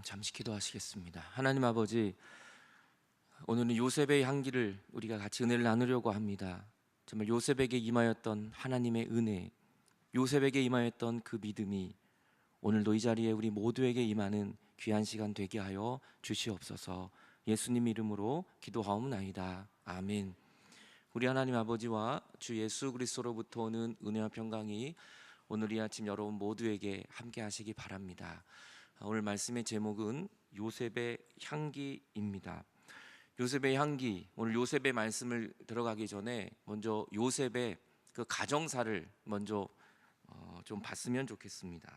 잠시 기도하시겠습니다. 하나님 아버지, 오늘은 요셉의 향기를 우리가 같이 은혜를 나누려고 합니다. 정말 요셉에게 임하였던 하나님의 은혜, 요셉에게 임하였던 그 믿음이 오늘도 이 자리에 우리 모두에게 임하는 귀한 시간 되게 하여 주시옵소서. 예수님 이름으로 기도하옵나이다. 아멘. 우리 하나님 아버지와 주 예수 그리스도로부터 오는 은혜와 평강이 오늘 이 아침 여러분 모두에게 함께 하시기 바랍니다. 오늘 말씀의 제목은 요셉의 향기입니다. 요셉의 향기. 오늘 요셉의 말씀을 들어가기 전에 먼저 요셉의 그 가정사를 먼저 좀 봤으면 좋겠습니다.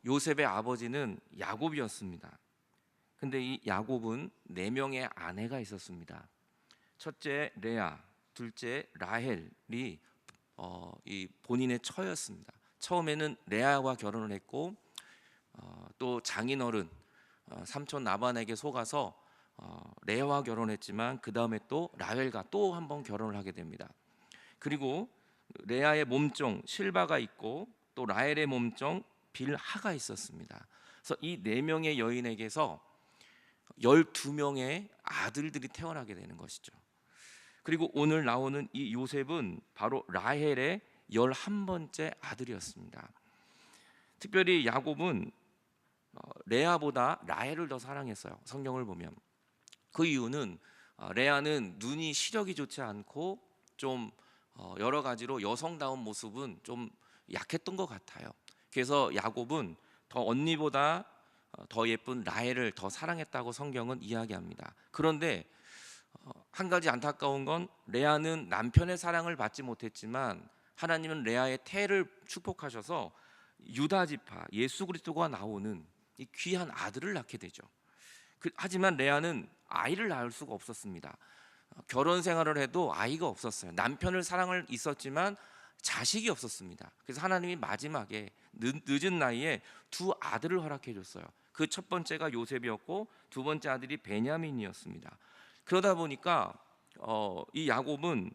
요셉의 아버지는 야곱이었습니다. 근데 이 야곱은 4명의 아내가 있었습니다. 첫째 레아, 둘째 라헬이 이 본인의 처였습니다. 처음에는 레아와 결혼을 했고 또 장인어른 삼촌 라반에게 속아서 레아와 결혼했지만 그 다음에 또 라헬과 또 한 번 결혼을 하게 됩니다. 그리고 레아의 몸종 실바가 있고 또 라헬의 몸종 빌하가 있었습니다. 그래서 이 4명의 여인에게서 12명의 아들들이 태어나게 되는 것이죠. 그리고 오늘 나오는 이 요셉은 바로 라헬의 11번째 아들이었습니다. 특별히 야곱은 레아보다 라헬을 더 사랑했어요. 성경을 보면 그 이유는 레아는 눈이 시력이 좋지 않고 좀 여러 가지로 여성다운 모습은 좀 약했던 것 같아요. 그래서 야곱은 더 언니보다 더 예쁜 라헬을 더 사랑했다고 성경은 이야기합니다. 그런데 한 가지 안타까운 건 레아는 남편의 사랑을 받지 못했지만 하나님은 레아의 태를 축복하셔서 유다 지파 예수 그리스도가 나오는 이 귀한 아들을 낳게 되죠. 하지만 레아는 아이를 낳을 수가 없었습니다. 결혼 생활을 해도 아이가 없었어요. 남편을 사랑을 있었지만 자식이 없었습니다. 그래서 하나님이 마지막에 늦은 나이에 2 아들을 허락해 줬어요. 그 첫 번째가 요셉이었고 두 번째 아들이 베냐민이었습니다. 그러다 보니까 이 야곱은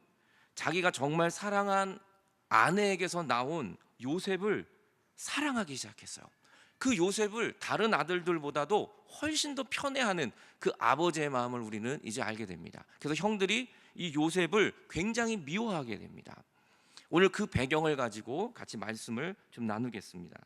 자기가 정말 사랑한 아내에게서 나온 요셉을 사랑하기 시작했어요. 그 요셉을 다른 아들들보다도 훨씬 더 편애하는 그 아버지의 마음을 우리는 이제 알게 됩니다. 그래서 형들이 이 요셉을 굉장히 미워하게 됩니다. 오늘 그 배경을 가지고 같이 말씀을 좀 나누겠습니다.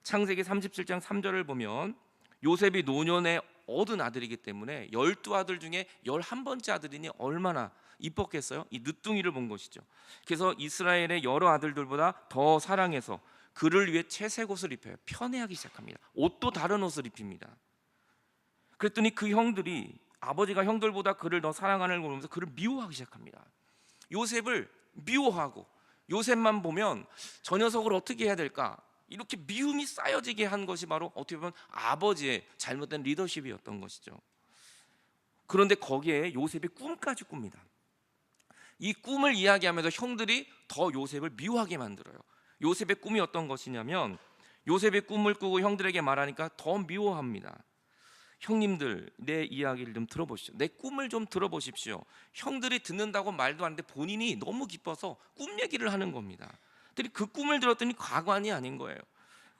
창세기 37장 3절을 보면 요셉이 노년에 얻은 아들이기 때문에 12아들 중에 11번째 아들이니 얼마나 이뻤겠어요? 이 늦둥이를 본 것이죠. 그래서 이스라엘의 여러 아들들보다 더 사랑해서 그를 위해 채색 옷을 입혀요. 편애하기 시작합니다. 옷도 다른 옷을 입힙니다. 그랬더니 그 형들이 아버지가 형들보다 그를 더 사랑하는 걸 보면서 그를 미워하기 시작합니다. 요셉을 미워하고 요셉만 보면 저 녀석을 어떻게 해야 될까? 이렇게 미움이 쌓여지게 한 것이 바로 어떻게 보면 아버지의 잘못된 리더십이었던 것이죠. 그런데 거기에 요셉이 꿈까지 꿉니다. 이 꿈을 이야기하면서 형들이 더 요셉을 미워하게 만들어요. 요셉의 꿈이 어떤 것이냐면 요셉의 꿈을 꾸고 형들에게 말하니까 더 미워합니다. 형님들 내 이야기를 좀 들어보시죠. 내 꿈을 좀 들어보십시오. 형들이 듣는다고 말도 안 하는데 본인이 너무 기뻐서 꿈 얘기를 하는 겁니다. 그 꿈을 들었더니 가관이 아닌 거예요.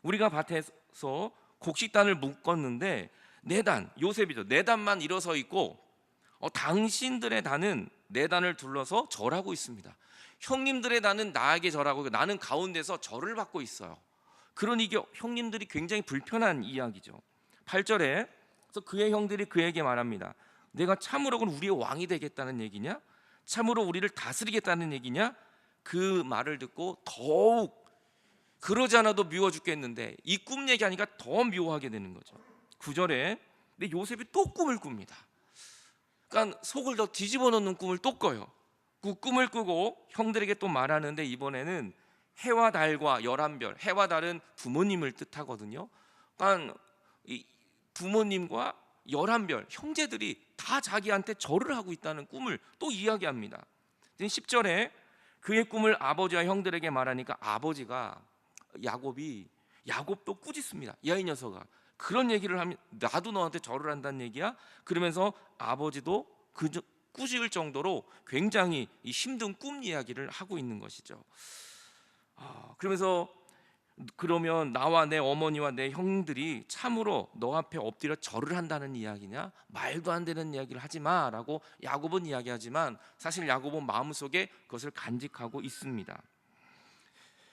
우리가 밭에서 곡식단을 묶었는데 네 단, 요셉이죠. 네 단만 일어서 있고 당신들의 단은 네 단을 둘러서 절하고 있습니다. 형님들의 단은 나에게 절하고 나는 가운데서 절을 받고 있어요. 그러니 이게 형님들이 굉장히 불편한 이야기죠. 8절에 그래서 그의 형들이 그에게 말합니다. 내가 참으로 우리의 왕이 되겠다는 얘기냐? 참으로 우리를 다스리겠다는 얘기냐? 그 말을 듣고 더욱 그러지 않아도 미워 죽겠는데 이 꿈 얘기하니까 더 미워하게 되는 거죠. 9절에 근데 요셉이 또 꿈을 꿉니다. 그러니까 속을 더 뒤집어 놓는 꿈을 또 꿔요. 그 꿈을 꾸고 형들에게 또 말하는데 이번에는 해와 달과 11별, 해와 달은 부모님을 뜻하거든요. 그러니까 이 부모님과 11별 형제들이 다 자기한테 절을 하고 있다는 꿈을 또 이야기합니다. 10절에 그의 꿈을 아버지와 형들에게 말하니까 아버지가 야곱도 꾸짖습니다. 야 이 녀석아, 그런 얘기를 하면 나도 너한테 절을 한다는 얘기야? 그러면서 아버지도 그 꾸짖을 정도로 굉장히 힘든 꿈 이야기를 하고 있는 것이죠. 그러면서 그러면 나와 내 어머니와 내 형들이 참으로 너 앞에 엎드려 절을 한다는 이야기냐? 말도 안 되는 이야기를 하지 마라고 야곱은 이야기하지만 사실 야곱은 마음속에 그것을 간직하고 있습니다.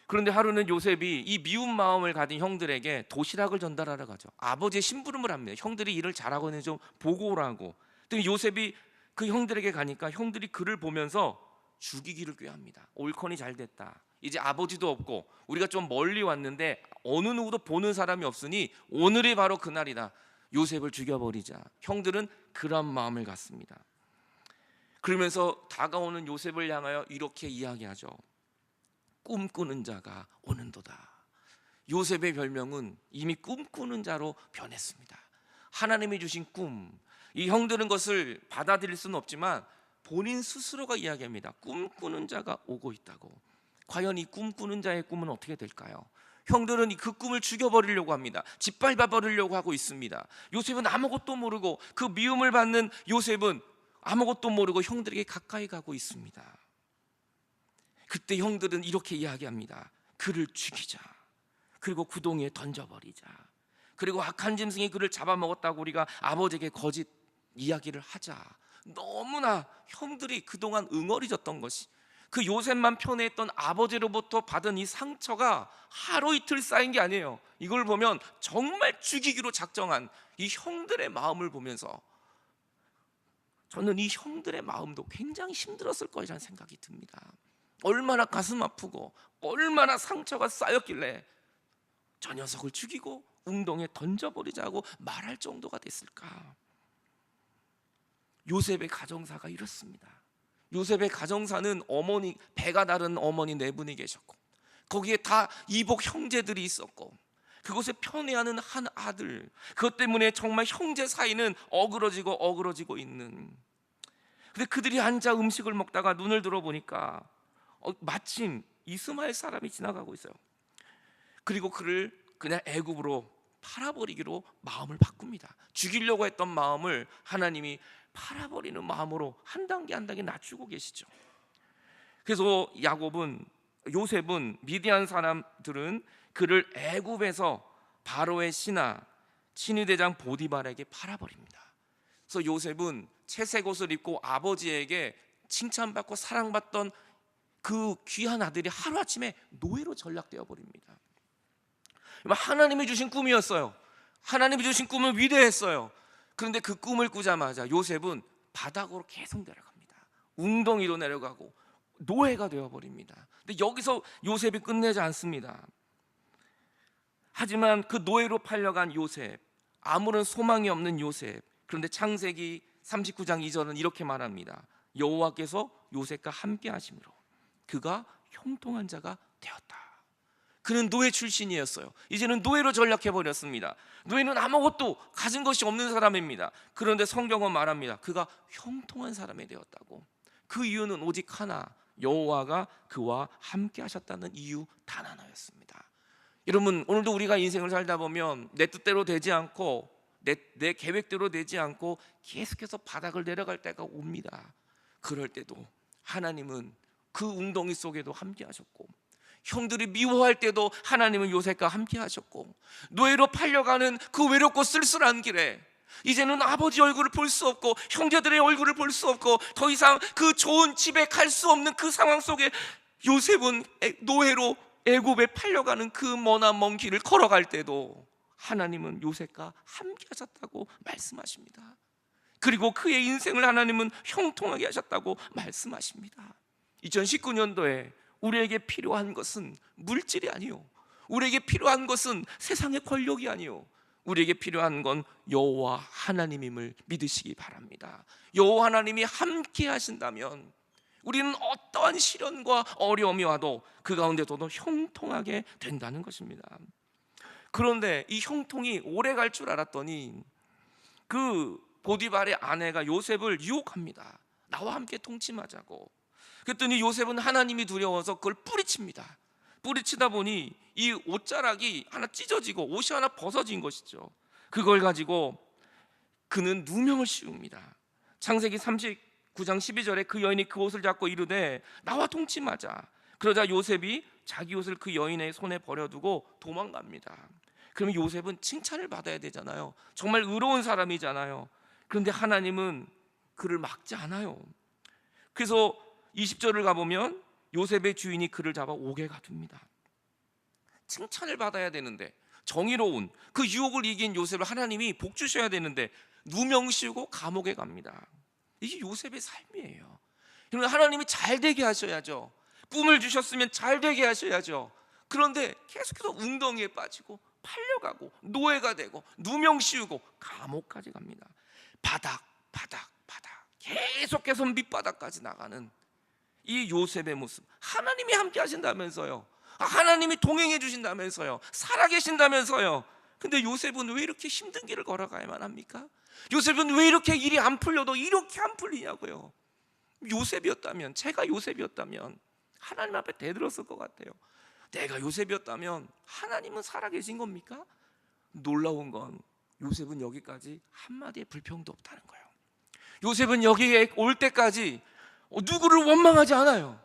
그런데 하루는 요셉이 이 미운 마음을 가진 형들에게 도시락을 전달하러 가죠. 아버지의 심부름을 합니다. 형들이 일을 잘하고 있는지 좀 보고 오라고. 근데 요셉이 그 형들에게 가니까 형들이 그를 보면서 죽이기를 꾀합니다. 올컨이 잘 됐다. 이제 아버지도 없고 우리가 좀 멀리 왔는데 어느 누구도 보는 사람이 없으니 오늘이 바로 그날이다. 요셉을 죽여버리자. 형들은 그런 마음을 갖습니다. 그러면서 다가오는 요셉을 향하여 이렇게 이야기하죠. 꿈꾸는 자가 오는도다. 요셉의 별명은 이미 꿈꾸는 자로 변했습니다. 하나님이 주신 꿈, 이 형들은 것을 받아들일 수는 없지만 본인 스스로가 이야기합니다. 꿈꾸는 자가 오고 있다고. 과연 이 꿈꾸는 자의 꿈은 어떻게 될까요? 형들은 그 꿈을 죽여버리려고 합니다. 짓밟아버리려고 하고 있습니다. 요셉은 아무것도 모르고, 그 미움을 받는 요셉은 아무것도 모르고 형들에게 가까이 가고 있습니다. 그때 형들은 이렇게 이야기합니다. 그를 죽이자. 그리고 구덩이에 던져버리자. 그리고 악한 짐승이 그를 잡아먹었다고 우리가 아버지에게 거짓 이야기를 하자. 너무나 형들이 그동안 응어리졌던 것이, 그 요셉만 편애했던 아버지로부터 받은 이 상처가 하루 이틀 쌓인 게 아니에요. 이걸 보면 정말 죽이기로 작정한 이 형들의 마음을 보면서 저는 이 형들의 마음도 굉장히 힘들었을 거라는 생각이 듭니다. 얼마나 가슴 아프고 얼마나 상처가 쌓였길래 저 녀석을 죽이고 웅덩이에 던져버리자고 말할 정도가 됐을까? 요셉의 가정사가 이렇습니다. 요셉의 가정사는 어머니, 배가 다른 어머니 네 분이 계셨고 거기에 다 이복 형제들이 있었고 그곳에 편애하는 한 아들, 그것 때문에 정말 형제 사이는 어그러지고 있는. 근데 그들이 앉아 음식을 먹다가 눈을 들어보니까 마침 이스마엘 사람이 지나가고 있어요. 그리고 그를 그냥 애굽으로 팔아버리기로 마음을 바꿉니다. 죽이려고 했던 마음을 하나님이 팔아버리는 마음으로 한 단계 한 단계 낮추고 계시죠. 그래서 요셉은 미디안 사람들은 그를 애굽에서 바로의 신하 친위대장 보디발에게 팔아버립니다. 그래서 요셉은 채색 옷을 입고 아버지에게 칭찬받고 사랑받던 그 귀한 아들이 하루아침에 노예로 전락되어 버립니다. 하나님이 주신 꿈이었어요. 하나님이 주신 꿈은 위대했어요. 그런데 그 꿈을 꾸자마자 요셉은 바닥으로 계속 내려갑니다. 웅덩이로 내려가고 노예가 되어버립니다. 근데 여기서 요셉이 끝내지 않습니다. 하지만 그 노예로 팔려간 요셉, 아무런 소망이 없는 요셉, 그런데 창세기 39장 2절은 이렇게 말합니다. 여호와께서 요셉과 함께 하심으로 그가 형통한 자가 되었다. 그는 노예 출신이었어요. 이제는 노예로 전락해버렸습니다. 노예는 아무것도 가진 것이 없는 사람입니다. 그런데 성경은 말합니다. 그가 형통한 사람이 되었다고. 그 이유는 오직 하나, 여호와가 그와 함께 하셨다는 이유 단 하나였습니다. 여러분, 오늘도 우리가 인생을 살다 보면 내 뜻대로 되지 않고 내 계획대로 되지 않고 계속해서 바닥을 내려갈 때가 옵니다. 그럴 때도 하나님은 그 웅덩이 속에도 함께 하셨고, 형들이 미워할 때도 하나님은 요셉과 함께 하셨고, 노예로 팔려가는 그 외롭고 쓸쓸한 길에 이제는 아버지 얼굴을 볼 수 없고 형제들의 얼굴을 볼 수 없고 더 이상 그 좋은 집에 갈 수 없는 그 상황 속에 요셉은 노예로 애굽에 팔려가는 그 머나 먼 길을 걸어갈 때도 하나님은 요셉과 함께 하셨다고 말씀하십니다. 그리고 그의 인생을 하나님은 형통하게 하셨다고 말씀하십니다. 2019년도에 우리에게 필요한 것은 물질이 아니요, 우리에게 필요한 것은 세상의 권력이 아니요, 우리에게 필요한 건 여호와 하나님임을 믿으시기 바랍니다. 여호와 하나님이 함께 하신다면 우리는 어떠한 시련과 어려움이 와도 그 가운데서도 형통하게 된다는 것입니다. 그런데 이 형통이 오래 갈 줄 알았더니 그 보디발의 아내가 요셉을 유혹합니다. 나와 함께 통침하자고. 그랬더니 요셉은 하나님이 두려워서 그걸 뿌리칩니다. 뿌리치다 보니 이 옷자락이 하나 찢어지고 옷이 하나 벗어진 것이죠. 그걸 가지고 그는 누명을 씌웁니다. 창세기 39장 12절에 그 여인이 그 옷을 잡고 이르되 나와 통침하자. 그러자 요셉이 자기 옷을 그 여인의 손에 버려두고 도망갑니다. 그러면 요셉은 칭찬을 받아야 되잖아요. 정말 의로운 사람이잖아요. 그런데 하나님은 그를 막지 않아요. 그래서 20절을 가보면 요셉의 주인이 그를 잡아 옥에 가둡니다. 칭찬을 받아야 되는데, 정의로운 그 유혹을 이긴 요셉을 하나님이 복 주셔야 되는데 누명 씌우고 감옥에 갑니다. 이게 요셉의 삶이에요. 그러면 하나님이 잘 되게 하셔야죠. 꿈을 주셨으면 잘 되게 하셔야죠. 그런데 계속해서 웅덩이에 빠지고 팔려가고 노예가 되고 누명 씌우고 감옥까지 갑니다. 바닥 계속해서 밑바닥까지 나가는 이 요셉의 모습, 하나님이 함께 하신다면서요, 하나님이 동행해 주신다면서요, 살아계신다면서요. 근데 요셉은 왜 이렇게 힘든 길을 걸어가야만 합니까? 요셉은 왜 이렇게 일이 안 풀려도 이렇게 안 풀리냐고요. 요셉이었다면, 제가 요셉이었다면 하나님 앞에 대들었을 것 같아요. 내가 요셉이었다면 하나님은 살아계신 겁니까? 놀라운 건 요셉은 여기까지 한마디의 불평도 없다는 거예요. 요셉은 여기에 올 때까지 누구를 원망하지 않아요.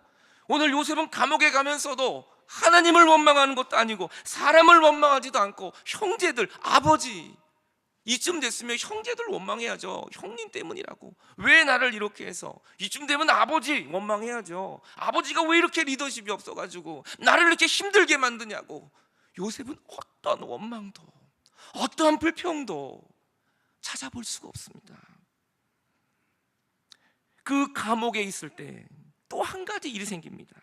오늘 요셉은 감옥에 가면서도 하나님을 원망하는 것도 아니고 사람을 원망하지도 않고 형제들, 아버지, 이쯤 됐으면 형제들 원망해야죠. 형님 때문이라고. 왜 나를 이렇게 해서. 이쯤 되면 아버지 원망해야죠. 아버지가 왜 이렇게 리더십이 없어가지고 나를 이렇게 힘들게 만드냐고. 요셉은 어떤 원망도 어떠한 불평도 찾아볼 수가 없습니다. 그 감옥에 있을 때 또 한 가지 일이 생깁니다.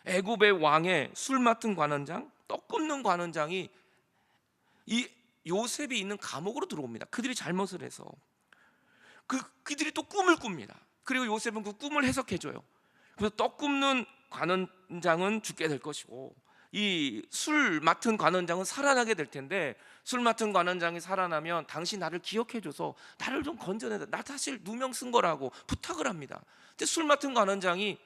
애굽의 왕의 술 맡은 관원장, 떡 굽는 관원장이 이 요셉이 있는 감옥으로 들어옵니다. 그들이 잘못을 해서 그들이 또 꿈을 꿉니다. 그리고 요셉은 그 꿈을 해석해줘요. 그래서 떡 굽는 관원장은 죽게 될 것이고 이 술 맡은 관원장은 살아나게 될 텐데, 술 맡은 관원장이 살아나면 당신 나를 기억해줘서 나를 좀 건져내라, 나 사실 누명 쓴 거라고 부탁을 합니다. 근데 술 맡은 관원장이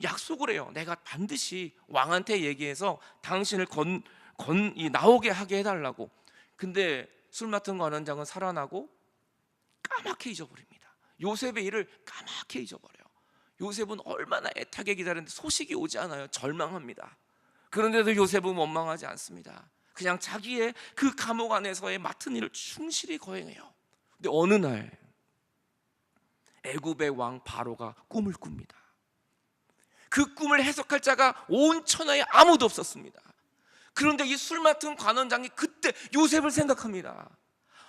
약속을 해요. 내가 반드시 왕한테 얘기해서 당신을 나오게 하게 해달라고. 근데 술 맡은 관원장은 살아나고 까맣게 잊어버립니다. 요셉의 일을 까맣게 잊어버려요. 요셉은 얼마나 애타게 기다렸는데 소식이 오지 않아요. 절망합니다. 그런데도 요셉은 원망하지 않습니다. 그냥 자기의 그 감옥 안에서의 맡은 일을 충실히 거행해요. 근데 어느 날 애굽의 왕 바로가 꿈을 꿉니다. 그 꿈을 해석할 자가 온 천하에 아무도 없었습니다. 그런데 이 술 맡은 관원장이 그때 요셉을 생각합니다.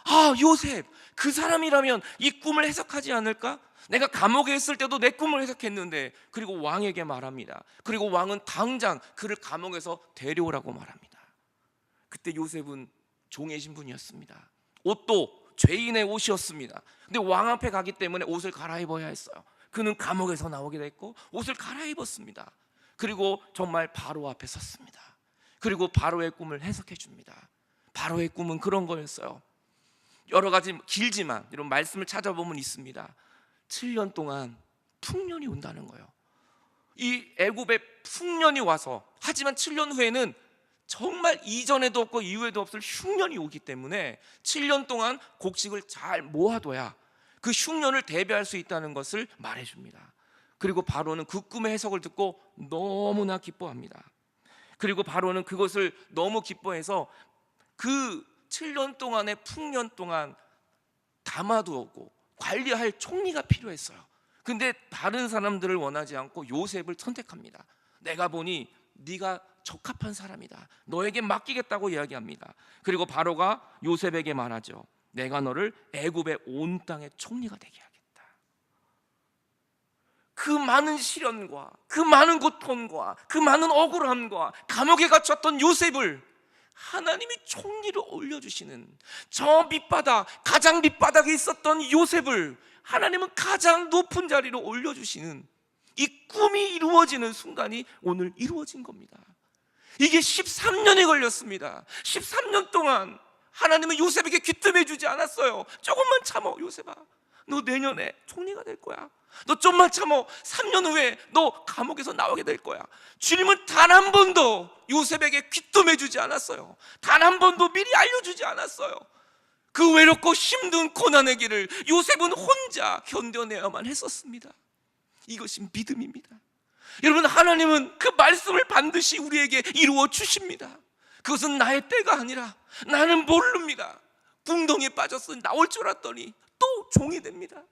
아, 요셉, 그 사람이라면 이 꿈을 해석하지 않을까? 내가 감옥에 있을 때도 내 꿈을 해석했는데. 그리고 왕에게 말합니다. 그리고 왕은 당장 그를 감옥에서 데려오라고 말합니다. 그때 요셉은 종의 신분이었습니다. 옷도 죄인의 옷이었습니다. 근데 왕 앞에 가기 때문에 옷을 갈아입어야 했어요. 그는 감옥에서 나오게 됐고 옷을 갈아입었습니다. 그리고 정말 바로 앞에 섰습니다. 그리고 바로의 꿈을 해석해 줍니다. 바로의 꿈은 그런 거였어요. 여러 가지 길지만 이런 말씀을 찾아보면 있습니다. 7년 동안 풍년이 온다는 거예요. 이 애굽에 풍년이 와서, 하지만 7년 후에는 정말 이전에도 없고 이후에도 없을 흉년이 오기 때문에 7년 동안 곡식을 잘 모아둬야 그 흉년을 대비할 수 있다는 것을 말해줍니다. 그리고 바로는 그 꿈의 해석을 듣고 너무나 기뻐합니다. 그리고 바로는 그것을 너무 기뻐해서 그 7년 동안의 풍년 동안 담아두었고 관리할 총리가 필요했어요. 근데 다른 사람들을 원하지 않고 요셉을 선택합니다. 내가 보니 네가 적합한 사람이다, 너에게 맡기겠다고 이야기합니다. 그리고 바로가 요셉에게 말하죠. 내가 너를 애굽의 온 땅의 총리가 되게 하겠다. 그 많은 시련과 그 많은 고통과 그 많은 억울함과 감옥에 갇혔던 요셉을 하나님이 총리로 올려주시는, 저 밑바닥, 가장 밑바닥에 있었던 요셉을 하나님은 가장 높은 자리로 올려주시는 이 꿈이 이루어지는 순간이 오늘 이루어진 겁니다. 이게 13년이 걸렸습니다. 13년 동안 하나님은 요셉에게 귀뜸해 주지 않았어요. 조금만 참어, 요셉아, 너 내년에 총리가 될 거야. 너 좀만 참어, 3년 후에 너 감옥에서 나오게 될 거야. 주님은 단 한 번도 요셉에게 귀뜸해 주지 않았어요. 단 한 번도 미리 알려주지 않았어요. 그 외롭고 힘든 고난의 길을 요셉은 혼자 견뎌내야만 했었습니다. 이것이 믿음입니다. 여러분, 하나님은 그 말씀을 반드시 우리에게 이루어 주십니다. 그것은 나의 때가 아니라 나는 모릅니다. 궁덩이에 빠져서 나올 줄 알았더니 또 종이 됩니다.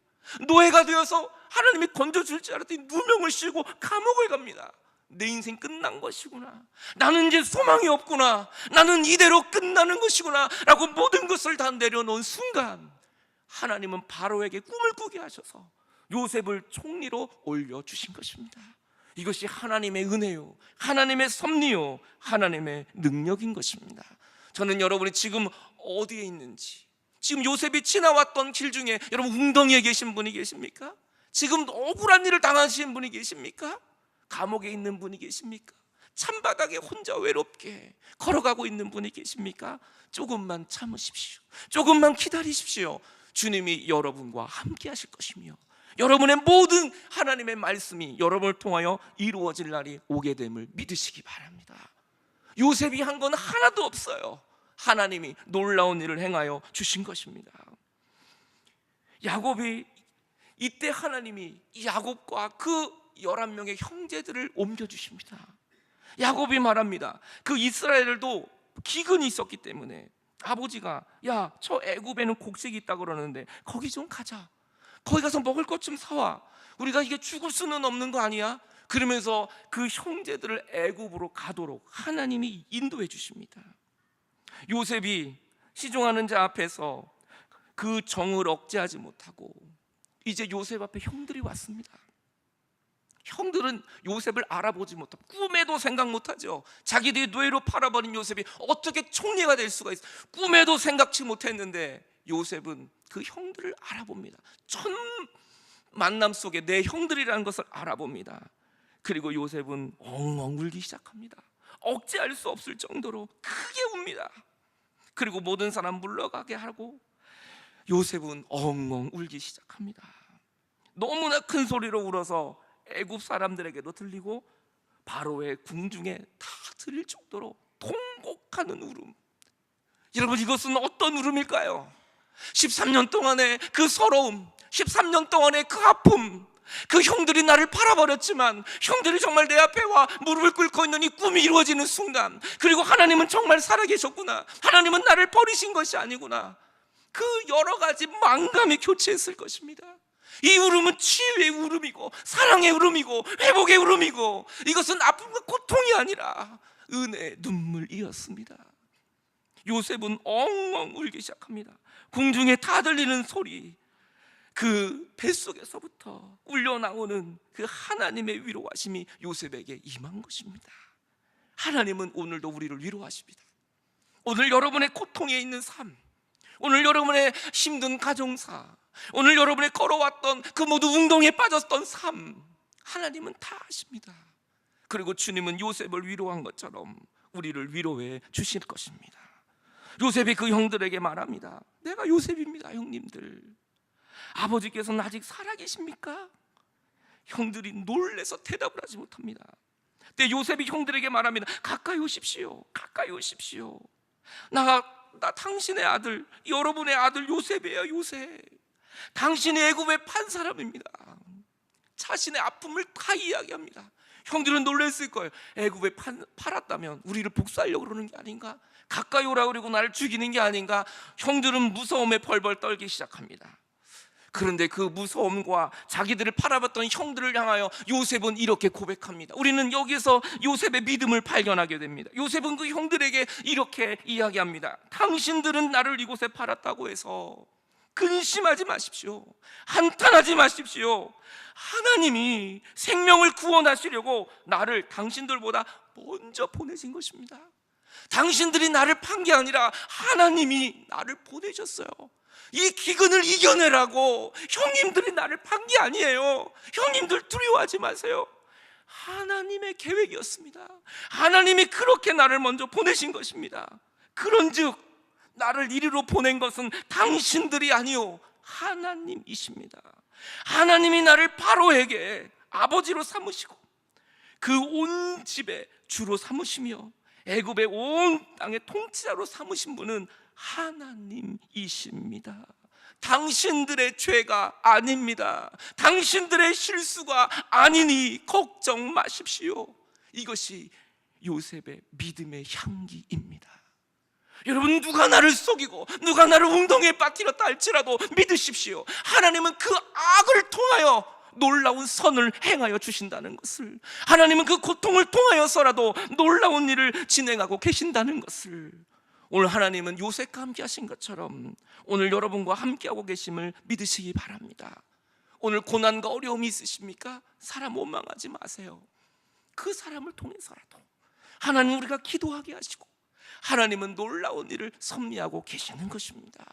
노예가 되어서 하나님이 건져줄 줄 알았더니 누명을 씌우고 감옥을 갑니다. 내 인생 끝난 것이구나, 나는 이제 소망이 없구나, 나는 이대로 끝나는 것이구나 라고 모든 것을 다 내려놓은 순간 하나님은 바로에게 꿈을 꾸게 하셔서 요셉을 총리로 올려주신 것입니다. 이것이 하나님의 은혜요, 하나님의 섭리요, 하나님의 능력인 것입니다. 저는 여러분이 지금 어디에 있는지, 지금 요셉이 지나왔던 길 중에 여러분 웅덩이에 계신 분이 계십니까? 지금 억울한 일을 당하신 분이 계십니까? 감옥에 있는 분이 계십니까? 찬바닥에 혼자 외롭게 걸어가고 있는 분이 계십니까? 조금만 참으십시오. 조금만 기다리십시오. 주님이 여러분과 함께 하실 것이며 여러분의 모든 하나님의 말씀이 여러분을 통하여 이루어질 날이 오게 됨을 믿으시기 바랍니다. 요셉이 한 건 하나도 없어요. 하나님이 놀라운 일을 행하여 주신 것입니다. 야곱이 이때 하나님이 야곱과 그 11명의 형제들을 옮겨주십니다. 야곱이 말합니다. 그 이스라엘도 기근이 있었기 때문에 아버지가 야, 저 애굽에는 곡식이 있다 그러는데 거기 좀 가자, 거기 가서 먹을 것 좀 사와, 우리가 이게 죽을 수는 없는 거 아니야? 그러면서 그 형제들을 애굽으로 가도록 하나님이 인도해 주십니다. 요셉이 시종하는 자 앞에서 그 정을 억제하지 못하고 이제 요셉 앞에 형들이 왔습니다. 형들은 요셉을 알아보지 못하고 꿈에도 생각 못하죠. 자기들이 노예로 팔아버린 요셉이 어떻게 총리가 될 수가 있어, 꿈에도 생각지 못했는데 요셉은 그 형들을 알아봅니다. 첫 만남 속에 내 형들이라는 것을 알아봅니다. 그리고 요셉은 엉엉 울기 시작합니다. 억제할 수 없을 정도로 크게 웁니다. 그리고 모든 사람 물러가게 하고 요셉은 엉엉 울기 시작합니다. 너무나 큰 소리로 울어서 애굽 사람들에게도 들리고 바로의 궁중에 다 들릴 정도로 통곡하는 울음. 여러분, 이것은 어떤 울음일까요? 13년 동안의 그 서러움, 13년 동안의 그 아픔, 그 형들이 나를 팔아버렸지만 형들이 정말 내 앞에 와 무릎을 꿇고 있는 이 꿈이 이루어지는 순간, 그리고 하나님은 정말 살아계셨구나, 하나님은 나를 버리신 것이 아니구나, 그 여러 가지 망감이 교체했을 것입니다. 이 울음은 치유의 울음이고 사랑의 울음이고 회복의 울음이고, 이것은 아픔과 고통이 아니라 은혜의 눈물이었습니다. 요셉은 엉엉 울기 시작합니다. 궁중에 다 들리는 소리, 그 뱃속에서부터 울려나오는 그 하나님의 위로하심이 요셉에게 임한 것입니다. 하나님은 오늘도 우리를 위로하십니다. 오늘 여러분의 고통에 있는 삶, 오늘 여러분의 힘든 가정사, 오늘 여러분의 걸어왔던 그 모두 웅덩이에 빠졌던 삶, 하나님은 다 아십니다. 그리고 주님은 요셉을 위로한 것처럼 우리를 위로해 주실 것입니다. 요셉이 그 형들에게 말합니다. 내가 요셉입니다. 형님들, 아버지께서는 아직 살아계십니까? 형들이 놀래서 대답을 하지 못합니다. 그때 요셉이 형들에게 말합니다. 가까이 오십시오. 가까이 오십시오. 나 당신의 아들, 여러분의 아들 요셉이에요. 요셉, 당신이 애굽에 판 사람입니다. 자신의 아픔을 다 이야기합니다. 형들은 놀랐을 거예요. 애굽에 팔았다면 우리를 복수하려고 그러는 게 아닌가? 가까이 오라고 그러고 나를 죽이는 게 아닌가? 형들은 무서움에 벌벌 떨기 시작합니다. 그런데 그 무서움과 자기들을 팔아봤던 형들을 향하여 요셉은 이렇게 고백합니다. 우리는 여기서 요셉의 믿음을 발견하게 됩니다. 요셉은 그 형들에게 이렇게 이야기합니다. 당신들은 나를 이곳에 팔았다고 해서 근심하지 마십시오. 한탄하지 마십시오. 하나님이 생명을 구원하시려고 나를 당신들보다 먼저 보내신 것입니다. 당신들이 나를 판 게 아니라 하나님이 나를 보내셨어요. 이 기근을 이겨내라고 형님들이 나를 판 게 아니에요. 형님들 두려워하지 마세요. 하나님의 계획이었습니다. 하나님이 그렇게 나를 먼저 보내신 것입니다. 그런즉 나를 이리로 보낸 것은 당신들이 아니요 하나님이십니다. 하나님이 나를 바로에게 아버지로 삼으시고 그 온 집의 주로 삼으시며 애굽의 온 땅의 통치자로 삼으신 분은 하나님이십니다. 당신들의 죄가 아닙니다. 당신들의 실수가 아니니 걱정 마십시오. 이것이 요셉의 믿음의 향기입니다. 여러분, 누가 나를 속이고 누가 나를 웅덩이에 빠뜨렸다 할지라도 믿으십시오. 하나님은 그 악을 통하여 놀라운 선을 행하여 주신다는 것을, 하나님은 그 고통을 통하여서라도 놀라운 일을 진행하고 계신다는 것을, 오늘 하나님은 요셉과 함께 하신 것처럼 오늘 여러분과 함께하고 계심을 믿으시기 바랍니다. 오늘 고난과 어려움이 있으십니까? 사람 원망하지 마세요. 그 사람을 통해서라도 하나님 우리가 기도하게 하시고 하나님은 놀라운 일을 섭리하고 계시는 것입니다.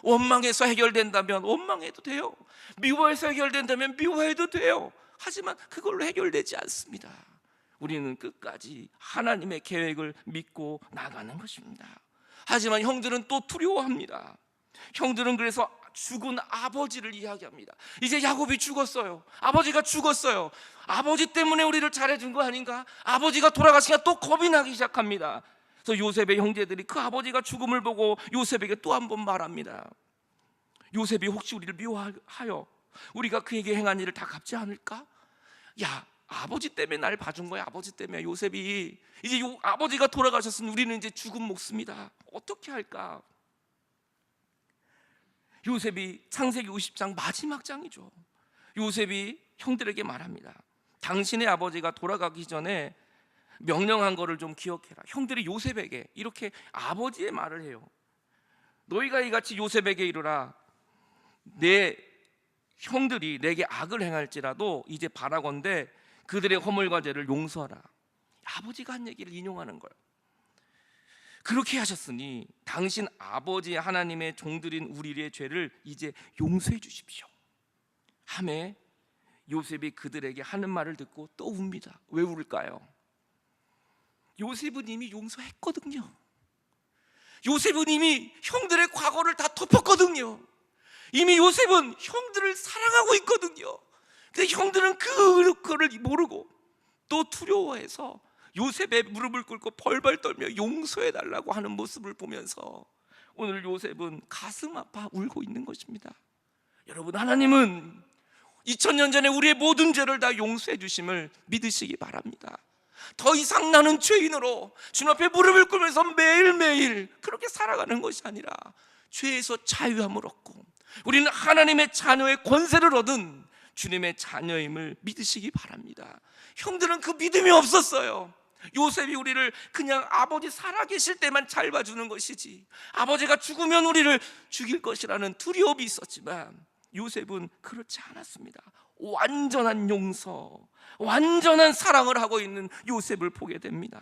원망해서 해결된다면 원망해도 돼요. 미워해서 해결된다면 미워해도 돼요. 하지만 그걸로 해결되지 않습니다. 우리는 끝까지 하나님의 계획을 믿고 나가는 것입니다. 하지만 형들은 또 두려워합니다. 형들은 그래서 죽은 아버지를 이야기합니다. 이제 야곱이 죽었어요. 아버지가 죽었어요. 아버지 때문에 우리를 잘해준 거 아닌가? 아버지가 돌아가시니까 또 겁이 나기 시작합니다. 그래서 요셉의 형제들이 그 아버지가 죽음을 보고 요셉에게 또 한 번 말합니다. 요셉이 혹시 우리를 미워하여 우리가 그에게 행한 일을 다 갚지 않을까? 야, 아버지 때문에 날 봐준 거야. 아버지 때문에. 요셉이 이제 아버지가 돌아가셨으니 우리는 이제 죽은 목숨이다. 어떻게 할까? 요셉이 창세기 50장 마지막 장이죠. 요셉이 형들에게 말합니다. 당신의 아버지가 돌아가기 전에 명령한 거를 좀 기억해라. 형들이 요셉에게 이렇게 아버지의 말을 해요. 너희가 이같이 요셉에게 이르라. 내 형들이 내게 악을 행할지라도 이제 바라건대 그들의 허물과 죄를 용서하라. 아버지가 한 얘기를 인용하는 거예요. 그렇게 하셨으니 당신 아버지 하나님의 종들인 우리의 죄를 이제 용서해 주십시오 하매 요셉이 그들에게 하는 말을 듣고 또 웁니다. 왜 울까요? 요셉은 이미 용서했거든요. 요셉은 이미 형들의 과거를 다 덮었거든요. 이미 요셉은 형들을 사랑하고 있거든요. 근데 형들은 그거를 모르고 또 두려워해서 요셉의 무릎을 꿇고 벌벌 떨며 용서해달라고 하는 모습을 보면서 오늘 요셉은 가슴 아파 울고 있는 것입니다. 여러분, 하나님은 2000년 전에 우리의 모든 죄를 다 용서해 주심을 믿으시기 바랍니다. 더 이상 나는 죄인으로 주님 앞에 무릎을 꿇으면서 매일매일 그렇게 살아가는 것이 아니라 죄에서 자유함을 얻고 우리는 하나님의 자녀의 권세를 얻은 주님의 자녀임을 믿으시기 바랍니다. 형들은 그 믿음이 없었어요. 요셉이 우리를 그냥 아버지 살아계실 때만 잘 봐주는 것이지 아버지가 죽으면 우리를 죽일 것이라는 두려움이 있었지만 요셉은 그렇지 않았습니다. 완전한 용서, 완전한 사랑을 하고 있는 요셉을 보게 됩니다.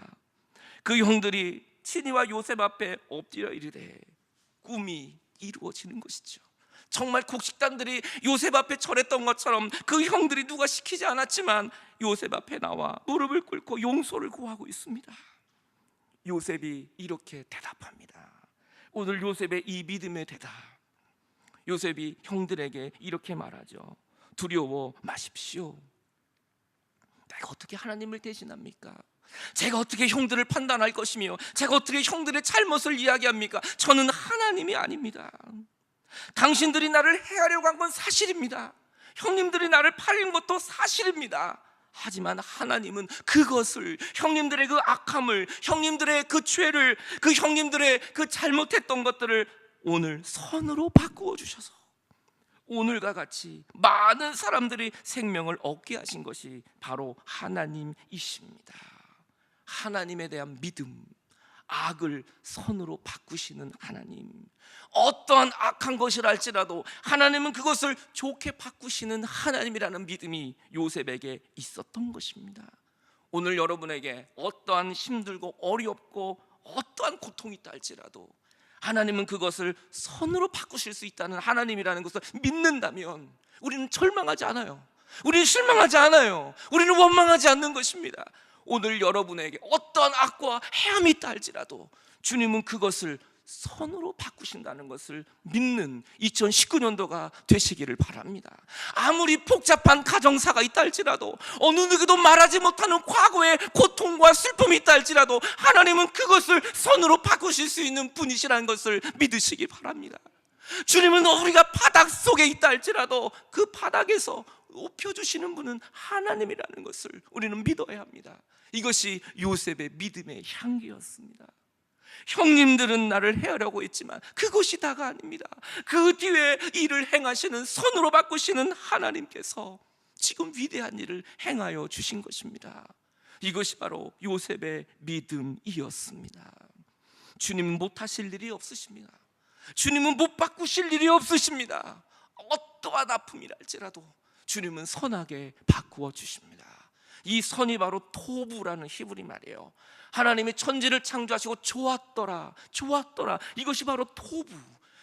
그 형들이 친히와 요셉 앞에 엎드려 이르되 꿈이 이루어지는 것이죠. 정말 곡식단들이 요셉 앞에 절했던 것처럼 그 형들이 누가 시키지 않았지만 요셉 앞에 나와 무릎을 꿇고 용서를 구하고 있습니다. 요셉이 이렇게 대답합니다. 오늘 요셉의 이 믿음의 대답, 요셉이 형들에게 이렇게 말하죠. 두려워 마십시오. 내가 어떻게 하나님을 대신합니까? 제가 어떻게 형들을 판단할 것이며 제가 어떻게 형들의 잘못을 이야기합니까? 저는 하나님이 아닙니다. 당신들이 나를 해하려고 한 건 사실입니다. 형님들이 나를 팔린 것도 사실입니다. 하지만 하나님은 그것을, 형님들의 그 악함을, 형님들의 그 죄를, 그 형님들의 그 잘못했던 것들을 오늘 선으로 바꾸어 주셔서 오늘과 같이 많은 사람들이 생명을 얻게 하신 것이 바로 하나님이십니다. 하나님에 대한 믿음, 악을 선으로 바꾸시는 하나님, 어떠한 악한 것이라 할지라도 하나님은 그것을 좋게 바꾸시는 하나님이라는 믿음이 요셉에게 있었던 것입니다. 오늘 여러분에게 어떠한 힘들고 어렵고 어떠한 고통이 있다 할지라도 하나님은 그것을 선으로 바꾸실 수 있다는 하나님이라는 것을 믿는다면 우리는 절망하지 않아요. 우리는 실망하지 않아요. 우리는 원망하지 않는 것입니다. 오늘 여러분에게 어떠한 악과 해함이 있다 할지라도 주님은 그것을 선으로 바꾸신다는 것을 믿는 2019년도가 되시기를 바랍니다. 아무리 복잡한 가정사가 있다 할지라도 어느 누구도 말하지 못하는 과거의 고통과 슬픔이 있다 할지라도 하나님은 그것을 선으로 바꾸실 수 있는 분이시라는 것을 믿으시기 바랍니다. 주님은 우리가 바닥 속에 있다 할지라도 그 바닥에서 높여주시는 분은 하나님이라는 것을 우리는 믿어야 합니다. 이것이 요셉의 믿음의 향기였습니다. 형님들은 나를 해하려고 했지만 그것이 다가 아닙니다. 그 뒤에 일을 행하시는, 선으로 바꾸시는 하나님께서 지금 위대한 일을 행하여 주신 것입니다. 이것이 바로 요셉의 믿음이었습니다. 주님은 못하실 일이 없으십니다. 주님은 못 바꾸실 일이 없으십니다. 어떠한 아픔이랄지라도 주님은 선하게 바꾸어 주십니다. 이 선이 바로 토부라는 히브리 말이에요. 하나님이 천지를 창조하시고 좋았더라, 좋았더라. 이것이 바로 토부,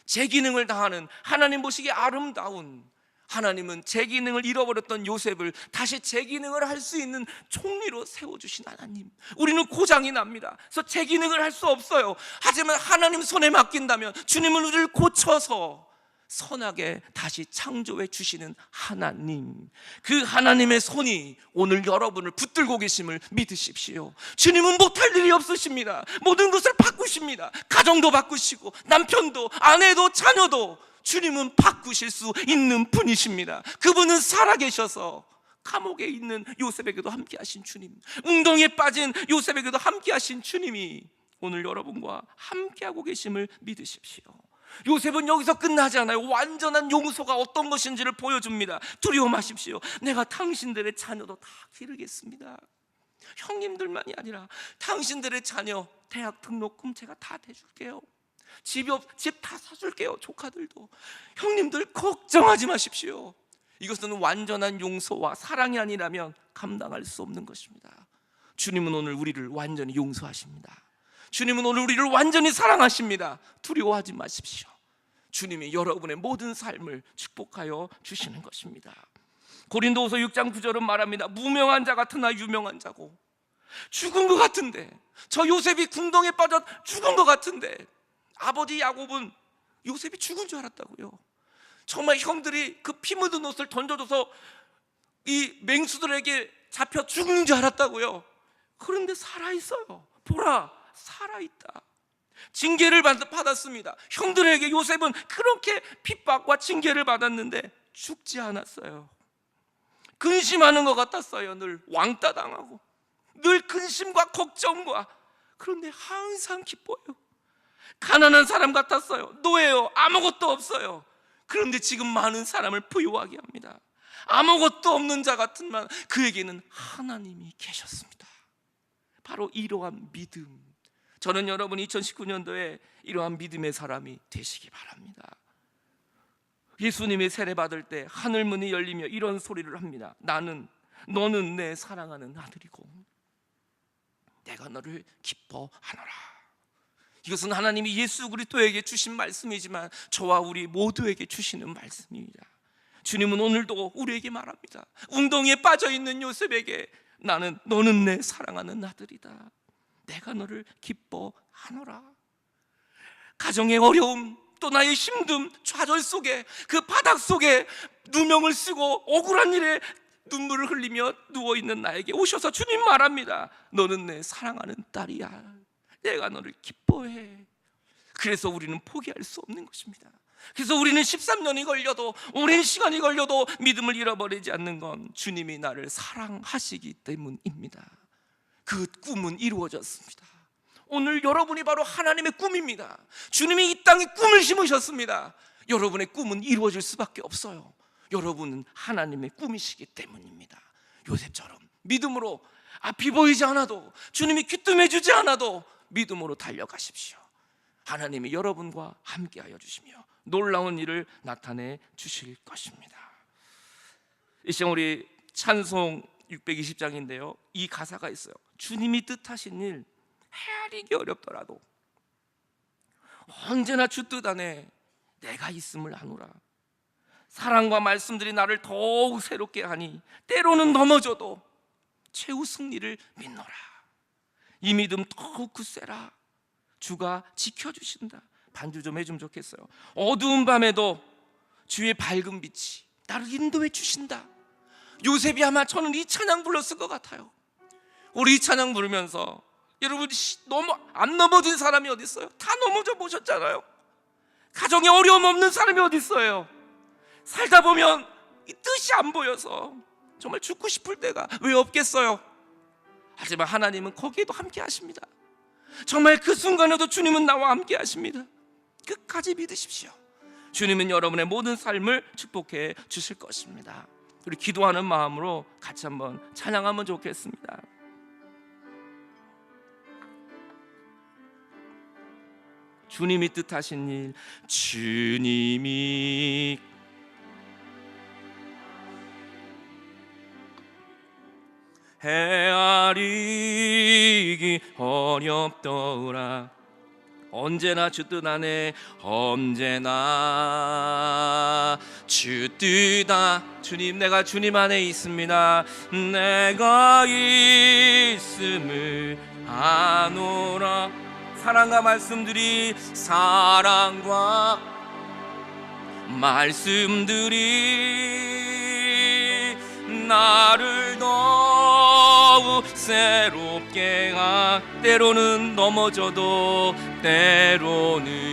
제 기능을 다하는, 하나님 보시기에 아름다운, 하나님은 제 기능을 잃어버렸던 요셉을 다시 제 기능을 할 수 있는 총리로 세워주신 하나님. 우리는 고장이 납니다. 그래서 제 기능을 할 수 없어요. 하지만 하나님 손에 맡긴다면 주님은 우리를 고쳐서 선하게 다시 창조해 주시는 하나님, 그 하나님의 손이 오늘 여러분을 붙들고 계심을 믿으십시오. 주님은 못할 일이 없으십니다. 모든 것을 바꾸십니다. 가정도 바꾸시고 남편도 아내도 자녀도 주님은 바꾸실 수 있는 분이십니다. 그분은 살아계셔서 감옥에 있는 요셉에게도 함께 하신 주님, 웅덩이에 빠진 요셉에게도 함께 하신 주님이 오늘 여러분과 함께하고 계심을 믿으십시오. 요셉은 여기서 끝나지 않아요. 완전한 용서가 어떤 것인지를 보여줍니다. 두려워 마십시오. 내가 당신들의 자녀도 다 기르겠습니다. 형님들만이 아니라 당신들의 자녀 대학 등록금 제가 다 대줄게요. 집 다 사줄게요. 조카들도. 형님들 걱정하지 마십시오. 이것은 완전한 용서와 사랑이 아니라면 감당할 수 없는 것입니다. 주님은 오늘 우리를 완전히 용서하십니다. 주님은 오늘 우리를 완전히 사랑하십니다. 두려워하지 마십시오. 주님이 여러분의 모든 삶을 축복하여 주시는 것입니다. 고린도후서 6장 9절은 말합니다. 무명한 자 같으나 유명한 자고, 죽은 것 같은데, 저 요셉이 궁덩이에 빠져 죽은 것 같은데, 아버지 야곱은 요셉이 죽은 줄 알았다고요. 정말 형들이 그 피 묻은 옷을 던져줘서 이 맹수들에게 잡혀 죽는 줄 알았다고요. 그런데 살아있어요. 보라, 살아있다. 징계를 받았습니다. 형들에게 요셉은 그렇게 핍박과 징계를 받았는데 죽지 않았어요. 근심하는 것 같았어요. 늘 왕따 당하고 늘 근심과 걱정과, 그런데 항상 기뻐요. 가난한 사람 같았어요. 노예요. 아무것도 없어요. 그런데 지금 많은 사람을 부유하게 합니다. 아무것도 없는 자 같은만 그에게는 하나님이 계셨습니다. 바로 이러한 믿음, 저는 여러분 2019년도에 이러한 믿음의 사람이 되시기 바랍니다. 예수님이 세례 받을 때 하늘문이 열리며 이런 소리를 합니다. 너는 내 사랑하는 아들이고 내가 너를 기뻐하노라. 이것은 하나님이 예수 그리스도에게 주신 말씀이지만 저와 우리 모두에게 주시는 말씀입니다. 주님은 오늘도 우리에게 말합니다. 웅덩이에 빠져있는 요셉에게 너는 내 사랑하는 아들이다. 내가 너를 기뻐하노라. 가정의 어려움, 또 나의 힘듦, 좌절 속에, 그 바닥 속에 누명을 쓰고 억울한 일에 눈물을 흘리며 누워있는 나에게 오셔서 주님 말합니다. 너는 내 사랑하는 딸이야. 내가 너를 기뻐해. 그래서 우리는 포기할 수 없는 것입니다. 그래서 우리는 13년이 걸려도, 오랜 시간이 걸려도 믿음을 잃어버리지 않는 건 주님이 나를 사랑하시기 때문입니다. 그 꿈은 이루어졌습니다. 오늘 여러분이 바로 하나님의 꿈입니다. 주님이 이 땅에 꿈을 심으셨습니다. 여러분의 꿈은 이루어질 수밖에 없어요. 여러분은 하나님의 꿈이시기 때문입니다. 요셉처럼 믿음으로, 앞이 보이지 않아도, 주님이 귀뜸해 주지 않아도 믿음으로 달려가십시오. 하나님이 여러분과 함께하여 주시며 놀라운 일을 나타내 주실 것입니다. 이 시간 우리 찬송 620장인데요, 이 가사가 있어요. 주님이 뜻하신 일 헤아리기 어렵더라도 언제나 주 뜻 안에 내가 있음을 아노라. 사랑과 말씀들이 나를 더욱 새롭게 하니 때로는 넘어져도 최후 승리를 믿노라. 이 믿음 더욱 굳세라. 주가 지켜주신다. 반주 좀 해주면 좋겠어요. 어두운 밤에도 주의 밝은 빛이 나를 인도해 주신다. 요셉이 아마 저는 이 찬양 불렀을 것 같아요. 우리 이 찬양 부르면서 여러분 안 넘어진 사람이 어디 있어요? 다 넘어져 보셨잖아요. 가정에 어려움 없는 사람이 어디 있어요? 살다 보면 이 뜻이 안 보여서 정말 죽고 싶을 때가 왜 없겠어요? 하지만 하나님은 거기에도 함께 하십니다. 정말 그 순간에도 주님은 나와 함께 하십니다. 끝까지 믿으십시오. 주님은 여러분의 모든 삶을 축복해 주실 것입니다. 우리 기도하는 마음으로 같이 한번 찬양하면 좋겠습니다. 주님이 뜻하신 일, 주님이 헤아리기 어렵더라. 언제나 주 뜻 안에, 언제나 주 뜻 안. 주님, 내가 주님 안에 있습니다. 내가 있음을 아노라. 사랑과 말씀들이, 사랑과 말씀들이 나를 더욱 새롭게 때로는 넘어져도 때로는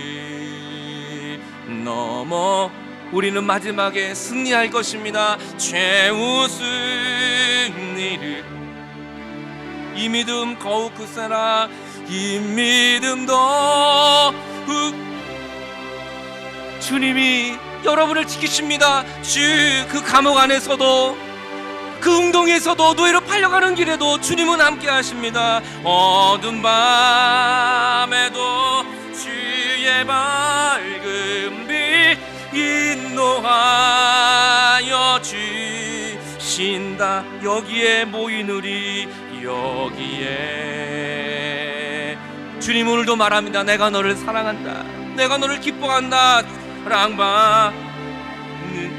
우리는 마지막에 승리할 것입니다. 최후 승리를. 이 믿음 더욱 굳세라. 이 믿음 더욱. 주님이 여러분을 지키십니다. 그 감옥 안에서도, 그 웅덩이에서도, 노예로 팔려가는 길에도 주님은 함께 하십니다. 어두운 밤에도 주의 밝은 빛 인도하여 주신다. 여기에 모인 우리, 여기에 주님 오늘도 말합니다. 내가 너를 사랑한다. 내가 너를 기뻐한다.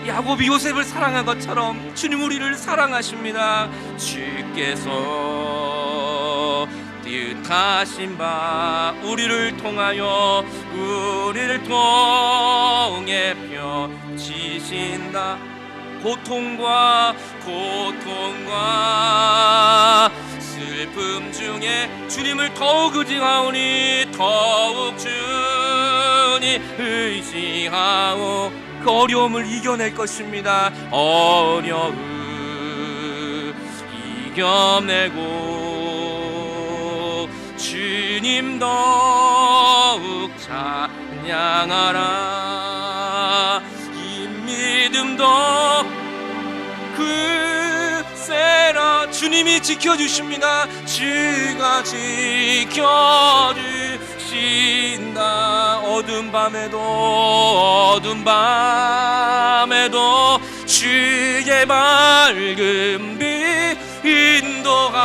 야곱이 요셉을 사랑한 것처럼 주님 우리를 사랑하십니다. 주께서 뜻하신 바 우리를 통하여, 우리를 통해 펴지신다. 고통과 슬픔 중에 주님을 더욱 의지하오니, 더욱 주님 의지하오. 그 어려움을 이겨낼 것입니다. 어려움 이겨내고 주님 더욱 찬양하라. 이 믿음도 굳세라. 주님이 지켜주십니다. 주가 지켜주신다. 어두운 밤에도 주의 밝은 빛 인도하여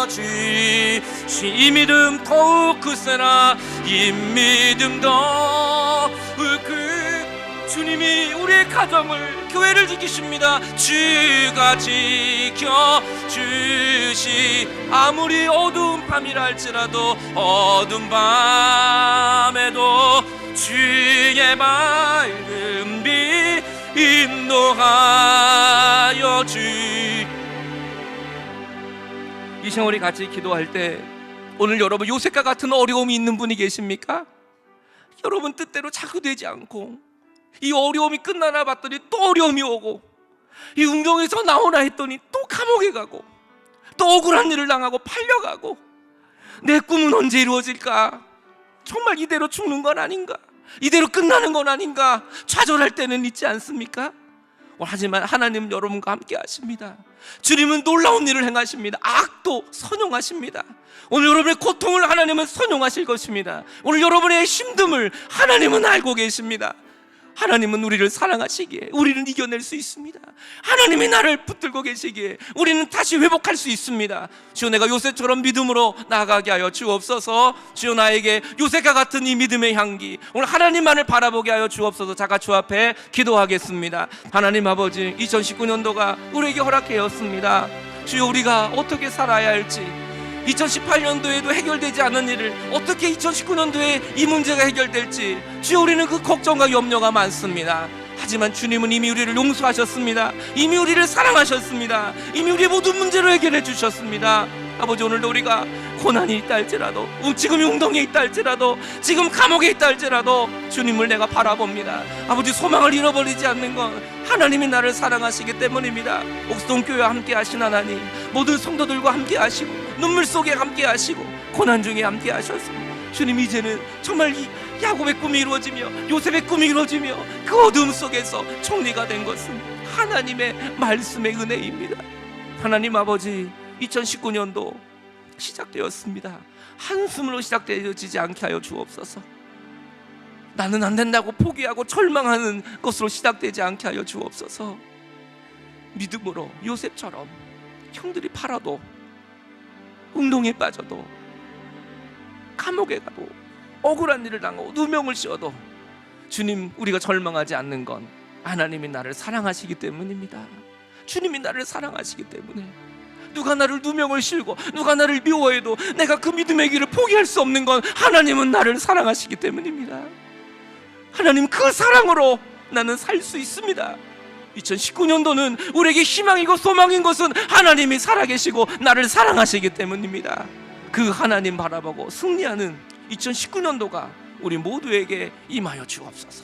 주시. 이 믿음 더욱 굳세라. 이 믿음 더욱 주님이 우리의 가정을, 교회를 지키십니다. 주가 지켜주시. 아무리 어두운 밤이라 할지라도, 어두운 밤에도 주의 밝은 빛 인도하여 이 시간 우리 같이 기도할 때, 오늘 여러분 요셉과 같은 어려움이 있는 분이 계십니까? 여러분 뜻대로 자꾸 되지 않고, 이 어려움이 끝나나 봤더니 또 어려움이 오고, 이 웅덩이에서 나오나 했더니 또 감옥에 가고, 또 억울한 일을 당하고 팔려가고, 내 꿈은 언제 이루어질까? 정말 이대로 죽는 건 아닌가? 이대로 끝나는 건 아닌가? 좌절할 때는 있지 않습니까? 하지만 하나님 여러분과 함께 하십니다. 주님은 놀라운 일을 행하십니다. 악도 선용하십니다. 오늘 여러분의 고통을 하나님은 선용하실 것입니다. 오늘 여러분의 힘듦을 하나님은 알고 계십니다. 하나님은 우리를 사랑하시기에 우리는 이겨낼 수 있습니다. 하나님이 나를 붙들고 계시기에 우리는 다시 회복할 수 있습니다. 주여, 내가 요셉처럼 믿음으로 나아가게 하여 주옵소서. 주여, 나에게 요셉과 같은 이 믿음의 향기, 오늘 하나님만을 바라보게 하여 주옵소서. 자가 주 앞에 기도하겠습니다. 하나님 아버지, 2019년도가 우리에게 허락되었습니다. 주여, 우리가 어떻게 살아야 할지, 2018년도에도 해결되지 않은 일을 어떻게 2019년도에 이 문제가 해결될지, 주여, 우리는 그 걱정과 염려가 많습니다. 하지만 주님은 이미 우리를 용서하셨습니다. 이미 우리를 사랑하셨습니다. 이미 우리의 모든 문제를 해결해 주셨습니다. 아버지, 오늘도 우리가 고난이 있다 할지라도, 지금 웅덩이에 있다 할지라도, 지금 감옥에 있다 할지라도 주님을 내가 바라봅니다. 아버지, 소망을 잃어버리지 않는 건 하나님이 나를 사랑하시기 때문입니다. 옥성교회와 함께 하신 하나님, 모든 성도들과 함께 하시고 눈물 속에 함께 하시고 고난 중에 함께 하셔서 주님, 이제는 정말 이 야곱의 꿈이 이루어지며 요셉의 꿈이 이루어지며 그 어둠 속에서 총리가 된 것은 하나님의 말씀의 은혜입니다. 하나님 아버지, 2019년도 시작되었습니다. 한숨으로 시작되어지지 않게 하여 주옵소서. 나는 안 된다고 포기하고 절망하는 것으로 시작되지 않게 하여 주옵소서. 믿음으로 요셉처럼 형들이 팔아도, 웅동에 빠져도, 감옥에 가도, 억울한 일을 당하고 누명을 씌워도 주님, 우리가 절망하지 않는 건 하나님이 나를 사랑하시기 때문입니다. 주님이 나를 사랑하시기 때문에 누가 나를 누명을 씌우고 누가 나를 미워해도 내가 그 믿음의 길을 포기할 수 없는 건 하나님은 나를 사랑하시기 때문입니다. 하나님, 그 사랑으로 나는 살 수 있습니다. 2019년도는 우리에게 희망이고 소망인 것은 하나님이 살아계시고 나를 사랑하시기 때문입니다. 그 하나님 바라보고 승리하는 2019년도가 우리 모두에게 임하여 주옵소서.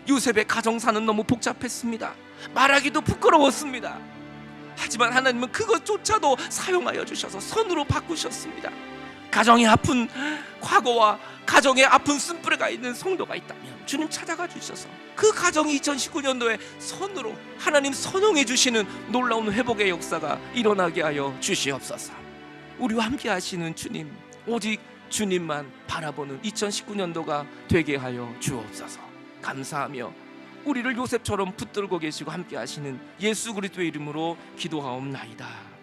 요셉의 가정사는 너무 복잡했습니다. 말하기도 부끄러웠습니다. 하지만 하나님은 그것조차도 사용하여 주셔서 선으로 바꾸셨습니다. 가정의 아픈 과거와 가정의 아픈 쓴뿌리가 있는 성도가 있다면 주님 찾아가 주셔서 그 가정이 2019년도에 선으로 하나님 선홍해 주시는 놀라운 회복의 역사가 일어나게 하여 주시옵소서. 우리와 함께 하시는 주님, 오직 주님만 바라보는 2019년도가 되게 하여 주옵소서. 감사하며 우리를 요셉처럼 붙들고 계시고 함께 하시는 예수 그리스도의 이름으로 기도하옵나이다.